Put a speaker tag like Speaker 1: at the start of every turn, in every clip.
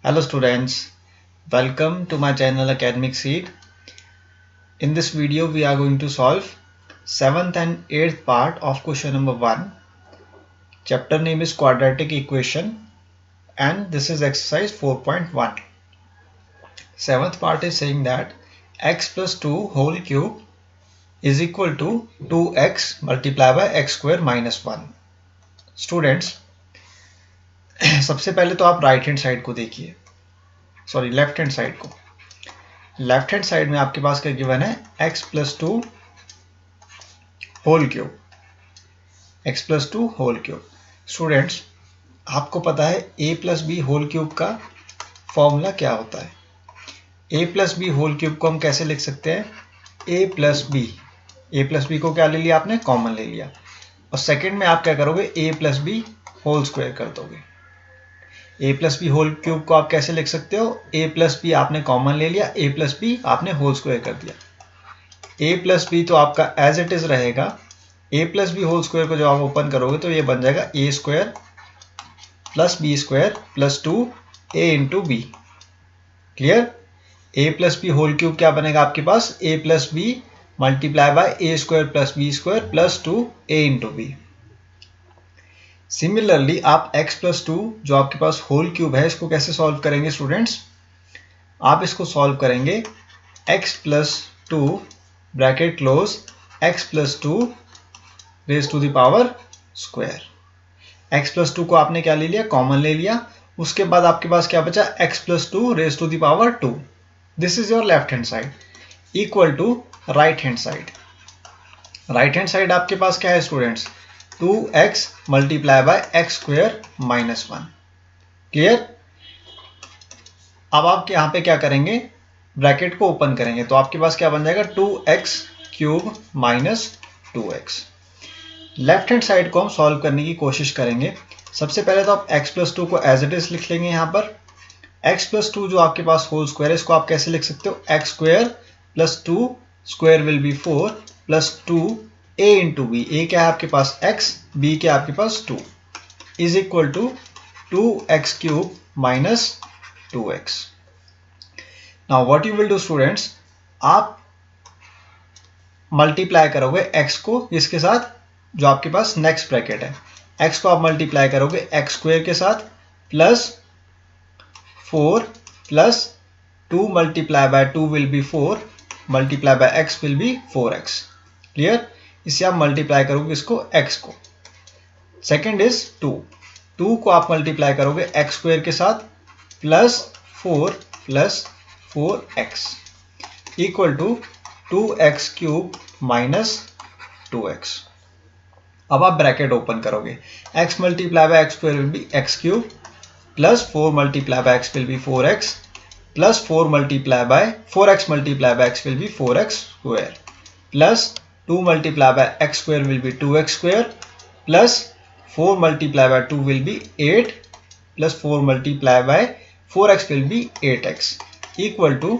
Speaker 1: Hello students, welcome to my channel Academic Seed. In this video we are going to solve 7th and 8th part of question number 1. Chapter name is quadratic equation and this is exercise 4.1. 7th part is saying that x plus 2 whole cube is equal to 2x multiplied by x square minus 1. Students, सबसे पहले तो आप right hand side को देखिए, sorry left hand side को. Left hand side में आपके पास क्या गिवन है, x plus 2 whole cube, x plus 2 whole cube. Students, आपको पता है a plus b whole cube का फॉर्मूला क्या होता है. a plus b whole cube को हम कैसे लिख सकते हैं, a प्लस बी को क्या ले लिया आपने, कॉमन ले लिया, और सेकंड में आप क्या करोगे, a plus b whole square कर दोगे. a plus b whole cube को आप कैसे लिख सकते हो, a प्लस बी आपने कॉमन ले लिया, a प्लस बी आपने होल स्क्वायर कर दिया. a प्लस बी तो आपका एज इट इज रहेगा. a plus b whole square को जब आप ओपन करोगे तो ये बन जाएगा a square plus b square plus 2a into b. Clear. a plus b whole cube क्या बनेगा आपके पास, a plus b multiply by a square plus b square plus 2a into b. Similarly आप x प्लस 2 जो आपके पास whole cube है इसको कैसे सॉल्व करेंगे स्टूडेंट्स, आप इसको सॉल्व करेंगे x plus 2 bracket close x plus 2 raise to the power square. x plus 2 को आपने क्या ले लिया, कॉमन ले लिया. उसके बाद आपके पास क्या बचा, x plus 2 raise to the power 2. This is your left hand side equal to right hand side. Right hand side आपके पास क्या है students, 2x multiply by x square minus 1. Clear. अब आप यहाँ पे क्या करेंगे, ब्रैकेट को ओपन करेंगे तो आपके पास क्या बन जाएगा, 2x cube minus 2x. Left hand side को हम सॉल्व करने की कोशिश करेंगे. सबसे पहले तो आप x प्लस 2 को एज इट इज लिख लेंगे. यहाँ पर x प्लस 2 जो आपके पास होल स्क्वायर है इसको आप कैसे लिख सकते हो, x square plus 2 square will be 4 plus 2 a into B. A क्या है आपके पास x, b क्या है आपके पास 2 is equal to 2x cube minus 2x. Now what you will do students, आप मल्टीप्लाई करोगे x को इसके साथ जो आपके पास नेक्स्ट ब्रैकेट है, x को आप मल्टीप्लाई करोगे x स्क्वायर के साथ plus 4 plus 2 multiply by 2 will be 4 multiply by x will be 4x. Clear. इससे आप मल्टीप्लाई करोगे इसको x को. सेकेंड इज 2 को आप मल्टीप्लाई करोगे x स्क्वायर के साथ plus 4 plus 4x equal to 2x cube minus 2x. अब आप ब्रैकेट ओपन करोगे, x multiply by x square will be x cube plus 4 multiply by x will be 4x plus 4x multiply by x will be 4x square plus 2 multiplied by x square will be 2x square plus 4 multiplied by 2 will be 8 plus 4 multiplied by 4x will be 8x equal to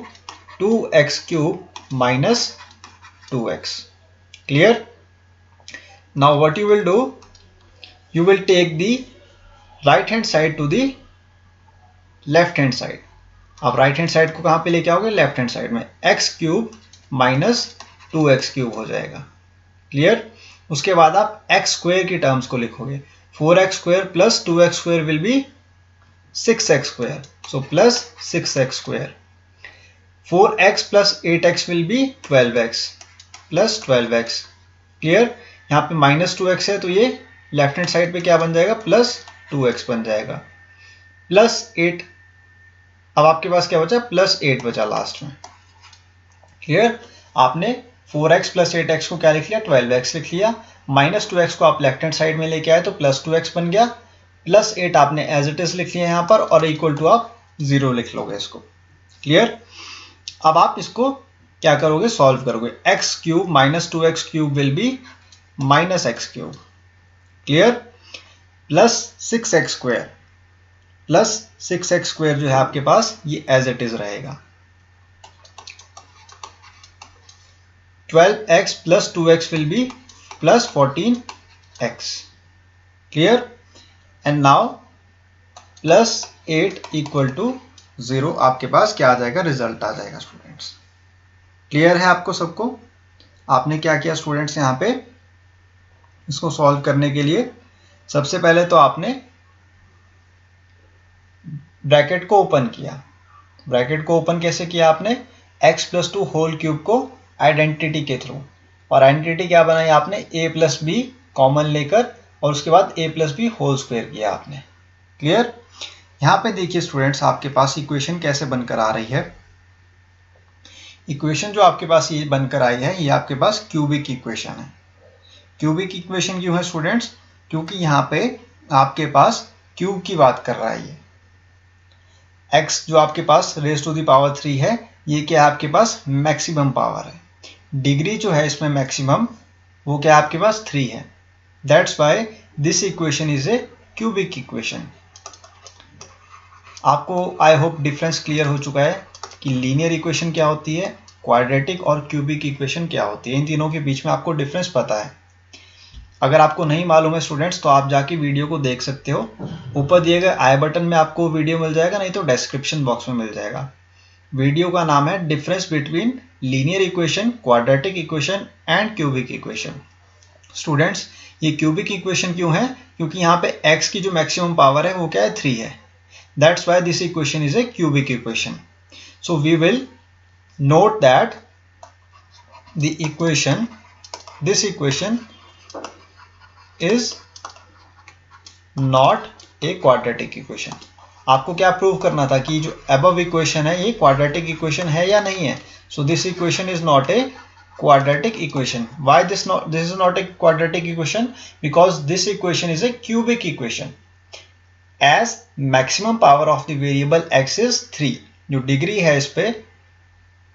Speaker 1: 2x cube minus 2x. Clear? Now what you will do, you will take the right hand side to the left hand side. आप right hand side को कहाँ पे लेके आओगे, left hand side में. x cube minus 2x cube हो जाएगा. Clear. उसके बाद आप x स्क्वायर की टर्म्स को लिखोगे, 4x square plus 2x square will B 6x square, so plus 6x square. 4x plus 8x will be 12x plus 12x. Clear. यहाँ पे माइनस 2x है तो ये लेफ्ट हैंड साइड पे क्या बन जाएगा, प्लस 2x बन जाएगा प्लस 8. अब आपके पास क्या बचा, प्लस 8 बचा लास्ट में. क्लियर. आपने 4x प्लस 8x को क्या लिख लिया, 12x लिख लिया. माइनस 2x को आप लेफ्ट हैंड साइड में लेके आए तो प्लस 2x बन गया. प्लस 8 आपने एज इट इज लिख लिया यहाँ पर और इक्वल टू आप 0 लिख लोगे इसको. क्लियर. अब आप इसको क्या करोगे, सॉल्व करोगे. x cube minus 2x cube will be minus x cube. Clear. Plus 6x square plus 6x square जो है आपके पास ये एज इट इज रहेगा. 12x plus 2x will be plus 14x. Clear. And now plus 8 equal to 0 आपके पास क्या आ जाएगा, result आ जाएगा स्टूडेंट्स। क्लियर है आपको सबको? आपने क्या किया स्टूडेंट्स, यहाँ पे इसको सॉल्व करने के लिए सबसे पहले तो आपने ब्रैकेट को ओपन किया। ब्रैकेट को ओपन कैसे किया आपने, x + 2 होल क्यूब को आइडेंटिटी के थ्रू, और आइडेंटिटी क्या बनाई आपने, a + b कॉमन लेकर, और उसके बाद a + b होल स्क्वायर किया आपने। क्लियर? यहाँ पे देखिए स्टूडेंट्स, आपके पास इक्वेशन कैसे बनकर आ रही है। इक्वेशन जो आपके पास ये बनकर आई है, ये आपके पास क्यूबिक इक्वेशन है। क्यूबिक इक्वेशन क्यों है स्टूडेंट्स, क्योंकि यहाँ पे आपके पास क्यूब की बात कर रहा है। ये x जो आपके पास रेज़ टू द पावर 3 है, ये क्या है आपके पास, मैक्सिमम पावर है। डिग्री जो है इसमें मैक्सिमम, वो क्या आपके पास 3 है। That's why this equation is a cubic equation. आपको आई होप डिफरेंस क्लियर हो चुका है कि लीनियर इक्वेशन क्या होती है, क्वाड्रेटिक और क्यूबिक इक्वेशन क्या होती है। इन तीनों के बीच में आपको डिफरेंस पता है। अगर आपको नहीं मालूम है स्टूडेंट्स, तो आप जाके वीडियो को देख सकते हो। ऊपर दिए गए आई बटन में आपको वीडियो मिल जाएगा, नहीं तो डिस्क्रिप्शन बॉक्स में मिल जाएगा। वीडियो का नाम है difference between linear equation, quadratic equation and cubic equation. Students, ये क्यूबिक इक्वेशन क्यों है, क्योंकि यहाँ पे x की जो मैक्सिमम पावर है वो क्या है, 3 है। That's why this equation is a cubic equation. So we will note that the equation, this equation is not a quadratic equation. आपको क्या प्रूव करना था कि जो अबव इक्वेशन है ये क्वाड्रेटिक इक्वेशन है या नहीं है। So this equation is not A quadratic equation. Why this is not a quadratic equation? Because this equation is a cubic equation. As maximum power of the variable x is 3, जो degree है इस पे,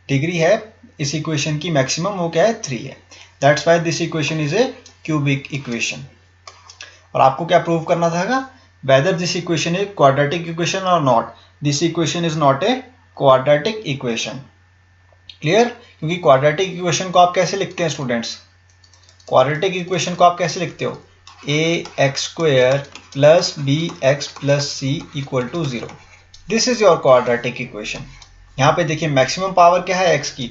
Speaker 1: degree है इस equation की maximum, वो क्या है, 3 है। That's why this equation is a cubic equation. और आपको क्या प्रूव करना था, whether this equation is quadratic equation or not. This equation is not a quadratic equation. Clear? क्योंकि क्वाड्रेटिक इक्वेशन को आप कैसे लिखते हैं स्टूडेंट्स, क्वाड्रेटिक इक्वेशन को आप कैसे लिखते हो, ax² + bx + c = 0। This is your quadratic equation. यहाँ पे देखिए मैक्सिमम पावर क्या है x की,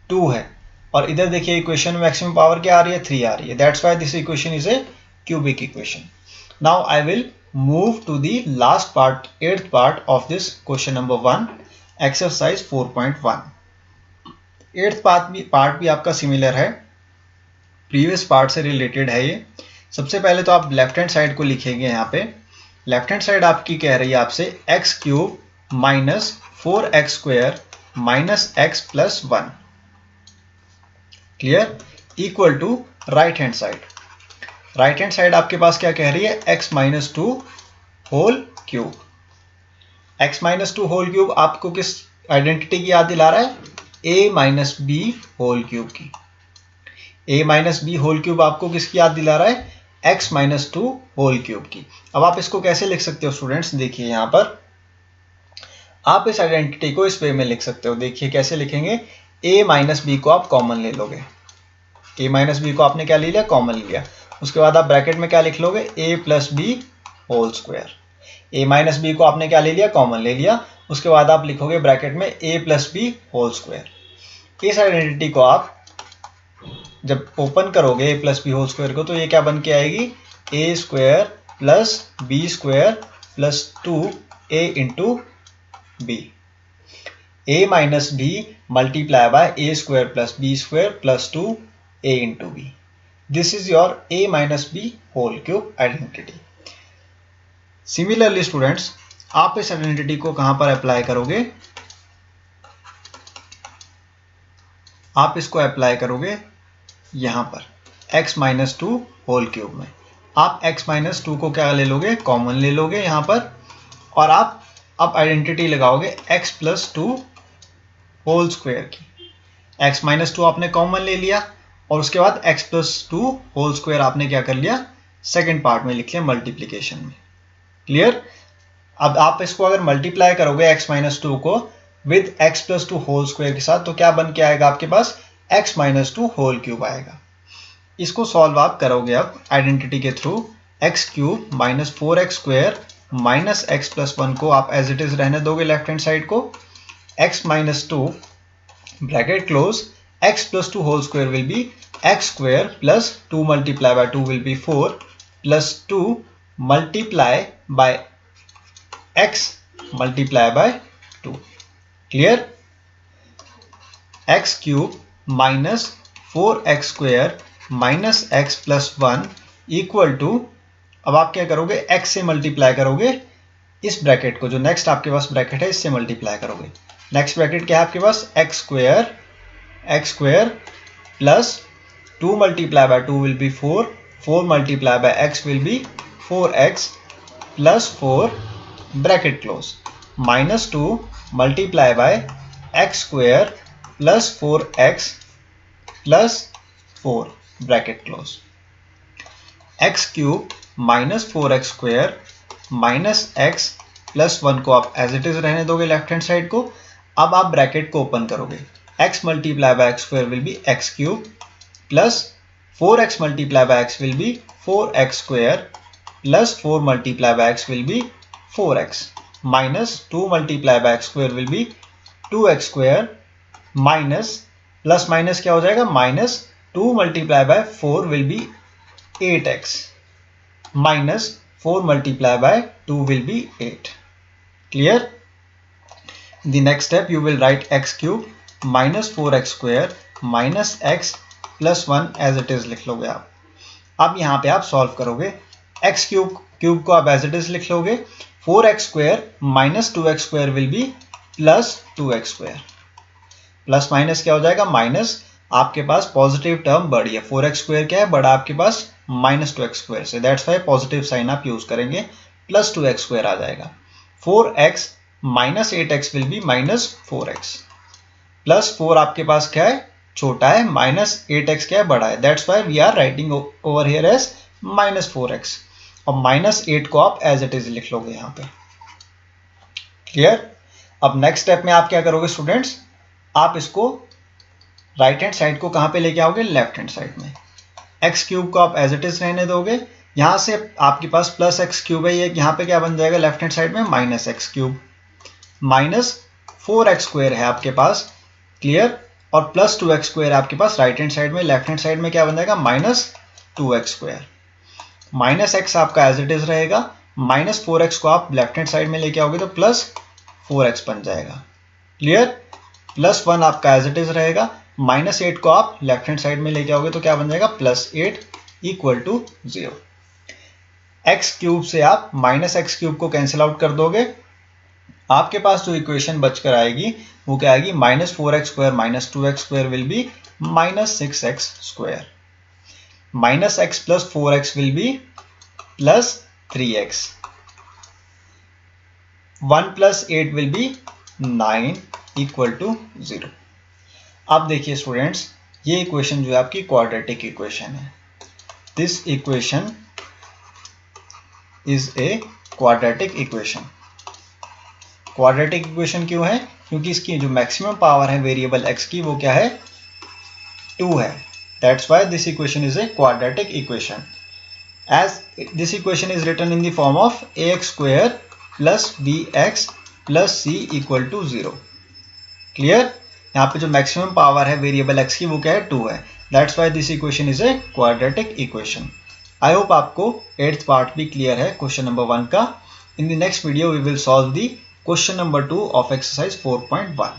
Speaker 1: 2 है, और इधर देखिए इक्वेशन में मैक्सिमम पावर क्या आ रही है, 3 आ रही है। That's why this equation is a cubic equation. Now I will move to the last part, 8th part of this question number 1, exercise 4.1। 8th part भी आपका सिमिलर है, प्रीवियस पार्ट से रिलेटेड है ये। सबसे पहले तो आप लेफ्ट हैंड साइड को लिखेंगे। यहाँ पे लेफ्ट हैंड साइड आपकी कह रही है आपसे x³ - 4x² - x + 1, clear, equal to right hand side. Right hand side आपके पास क्या कह रही है, x - 2 whole cube. x - 2 whole cube आपको किस आइडेंटिटी की याद दिला रहा है, a - b होल क्यूब की। a - b होल क्यूब आपको किसकी याद दिला रहा है, x - 2 होल क्यूब की। अब आप इसको कैसे लिख सकते हो स्टूडेंट्स, देखिए यहाँ पर आप इस आइडेंटिटी को इस वे में लिख सकते हो। देखिए कैसे लिखेंगे, a - b को आप कॉमन ले लोगे। a - b को आपने क्या ले लिया, कॉमन लिया। उसके बाद आप ब्रैकेट में क्या लिख लोगे, a + b whole square. a - b को आपने क्या ले लिया, कॉमन ले लिया। उसके बाद आप लिखोगे ब्रैकेट में a + b होल स्क्वायर। इस आइडेंटिटी को आप जब ओपन करोगे a + b होल स्क्वायर को, तो ये क्या बन के आएगी, a² + b² + 2a × b। a - b × a² + b² + 2a × b। This is your a - b whole cube identity. Similarly students, आप इस आइडेंटिटी को कहां पर अप्लाई करोगे, आप इसको अप्लाई करोगे यहां पर x - 2 होल क्यूब में। आप x - 2 को क्या ले लोगे, कॉमन ले लोगे यहां पर, और आप अब आइडेंटिटी लगाओगे x + 2 होल स्क्वायर की। x - 2 आपने कॉमन ले लिया, और उसके बाद x + 2 होल स्क्वायर आपने क्या कर लिया, सेकेंड पार्ट में लिख लिया मल्टीप्लीकेशन में। क्लियर? अब आप इसको अगर मल्टीप्लाई करोगे x - 2 को विद x + 2 होल स्क्वायर के साथ, तो क्या बन के आएगा आपके पास, x - 2 होल क्यूब आएगा। इसको सॉल्व आप करोगे अब आइडेंटिटी के through, x³ - 4x² minus x plus 1 को आप एज इट इज रहने दोगे लेफ्ट हैंड साइड को, x minus 2 bracket close, x plus 2 whole square will be x square plus 2 multiply by 2 will be 4 plus 2 multiply by x multiply by 2. Clear? x cube minus 4x square minus x plus 1 equal to, अब आप क्या करोगे, x से multiply करोगे इस bracket को, जो next आपके पास ब्रैकेट है इससे मल्टीप्लाई करोगे. नेक्स्ट ब्रैकेट क्या है आपके पास, x square plus 2 multiply by 2 will be 4, 4 multiply by x will be 4x plus 4 bracket close minus 2 multiply by x square plus 4x plus 4 bracket close. x cube minus 4x square minus x plus 1 को आप as it is रहने दोगे left hand side को. अब आप bracket को open करोगे, x multiply by x square will be x cube plus 4x multiply by x will be 4x square plus 4 multiply by x will be 4x minus 2 multiply by x square will B 2x square minus plus minus क्या हो जाएगा, minus 2 multiply bye 4 will be 8x minus 4 multiply by 2 will B 8. Clear? The next step you will write x cube minus 4x square minus x plus 1 as it is लिख लोगे आप. अब यहाँ पे आप सॉल्व करोगे, x क्यूब को आप एज इट इज लिख लोगे, 4x square minus 2x square will be plus 2x square, plus minus क्या हो जाएगा, माइनस आपके पास पॉजिटिव टर्म बढ़ी है, 4x स्क्वायर क्या है, बड़ा आपके पास माइनस 2x स्क्वायर से, दैट्स वाई पॉजिटिव साइन आप यूज करेंगे, प्लस 2x स्क्वायर आ जाएगा. 4x minus 8x will be minus 4x plus 4 आपके पास क्या है, छोटा है, माइनस 8x क्या है, बड़ा है, that's why we are writing over here as minus 4x. और माइनस 8 को आप एज इट इज लिख लोगे यहाँ पे. क्लियर? अब नेक्स्ट स्टेप में आप क्या करोगे स्टूडेंट्स, आप इसको राइट हैंड साइड को कहाँ पे लेके आओगे, लेफ्ट हैंड साइड में. x क्यूब को आप एज इट इज रहने दोगे, यहाँ से आपके पास प्लस x क्यूब है, ये यहाँ पे क्या बन जाएगा लेफ्ट हैंड साइड में, minus x cube minus 4x square है आपके पास. क्लियर? और प्लस 2x स्क्वायर आपके पास राइट हैंड साइड में, लेफ्ट हैंड साइड में क्या बन जाएगा, minus 2x square minus x आपका एज इट इज रहेगा, माइनस 4x को आप लेफ्ट हैंड साइड में लेके आओगे तो प्लस 4x बन जाएगा. क्लियर? प्लस 1 आपका एज इट इज रहेगा, माइनस 8 को आप लेफ्ट हैंड साइड में लेके आओगे तो क्या बन जाएगा, plus 8 equal to 0. x cube से आप माइनस x क्यूब को कैंसिल आउट कर दोगे, आपके पास जो इक्वेशन बचकर आएगी वो क्या आएगी, minus 4x square minus 2x square will be minus 6x square minus x plus 4x will be plus 3x 1 plus 8 will be 9 equal to 0. अब देखिए स्टूडेंट्स, ये इक्वेशन जो है आपकी क्वाड्रेटिक इक्वेशन है. This equation is a quadratic equation. Quadratic equation क्यों है, क्योंकि इसकी जो मैक्सिमम पावर है वेरिएबल x की वो क्या है, 2 है. That's why this equation is a quadratic equation. As this equation is written in the form of ax square plus bx plus c equal to 0. Clear? यहाँ पे जो मैक्सिमम पावर है वेरिएबल x की वो क्या है, 2 है. That's why this equation is a quadratic equation. I hope आपको 8th पार्ट भी क्लियर है क्वेश्चन नंबर 1 का. In the next video we will solve the question number 2 of exercise 4.1.